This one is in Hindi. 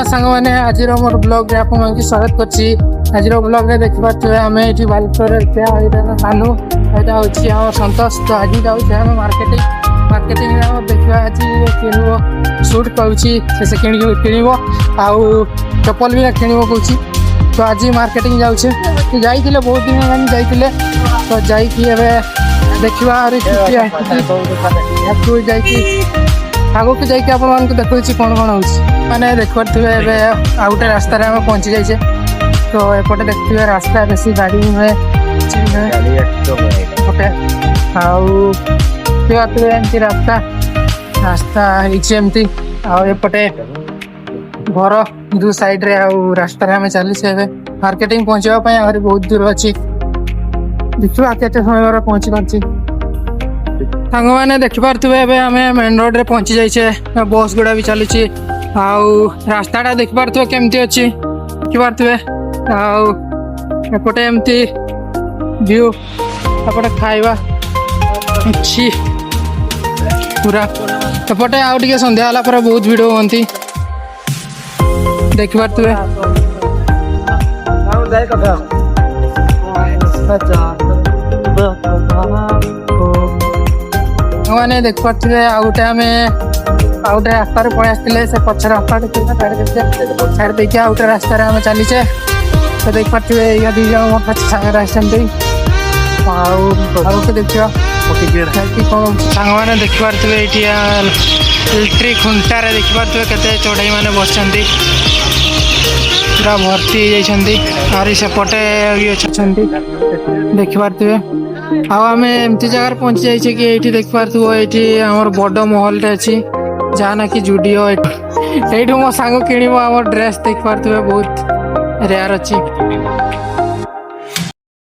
सांग मैंने आज मोर ब्लॉग रे आपको स्वागत करछि। आज ब्लॉग रे देखि पाछे आमे एठी बालेश्वर रे नानू एटा होछि हमर संतोष। तो आज जाउछे हम मार्केटिंग रे हम देखबा आज किनबो सूट कहूछि से किनिबो आउ चप्पल भी किनिबो कहूछि। तो आज मार्केटिंग जाउछे जाइथिले बहुत दिन हेलानी जाइथिले तो जाइथि एबे देखिबा आरे जाइथि आगो के जाइके आपण मान को देखौछि कोन कोन होछि माने देखबथिबे एबे आउटे रास्ता रे हम पहुंची जाइछे। तो एपटे देखथिबे रास्ता बेसी गाड़ी में ओके आउ ते आते एंती रास्ता इचे एमती आउ एपटे घर दु साइड रे आउ रास्ता रे हम चली से एबे मार्केटिंग पहुंचवा पय आरे बहुत दूर अछि। देखिबा केते समय रे पहुंची परछि सांग मैंने देखिपे आम मेन रोड रे पहुंची जाइए। बस गुड़ा भी चलुची आउ रास्ताटा देखिपे केमती अच्छी देखिपे आउटे एमती व्यू एपटे खाइबा अच्छी पूरा एपटे आउ टे संध्या होला पर बहुत भिड़ होती देखिपे मैंने देख पारे आउटे आम आउटे रास्ता पलि आसते से पछ रास्ता छाड़ देखिए आउटे रास्ता आम चलीचे। तो देख पारे ये दी जन मो सागर आसते देखा कौन सांग मैंने देख पारे ये इलेक्ट्रिक खुंटार देखिपे केते चढ़ई मैंने बस पूरा भर्ती हो सेपटे ये देखिपे आम एमती जगार पहुंची जाइए कि ये देखिपो ये आम बड़ महलटे अच्छी जहाँ ना कि जुडियो ये मो सांग किणव आम ड्रेस देखिपे बहुत रेयर अच्छी।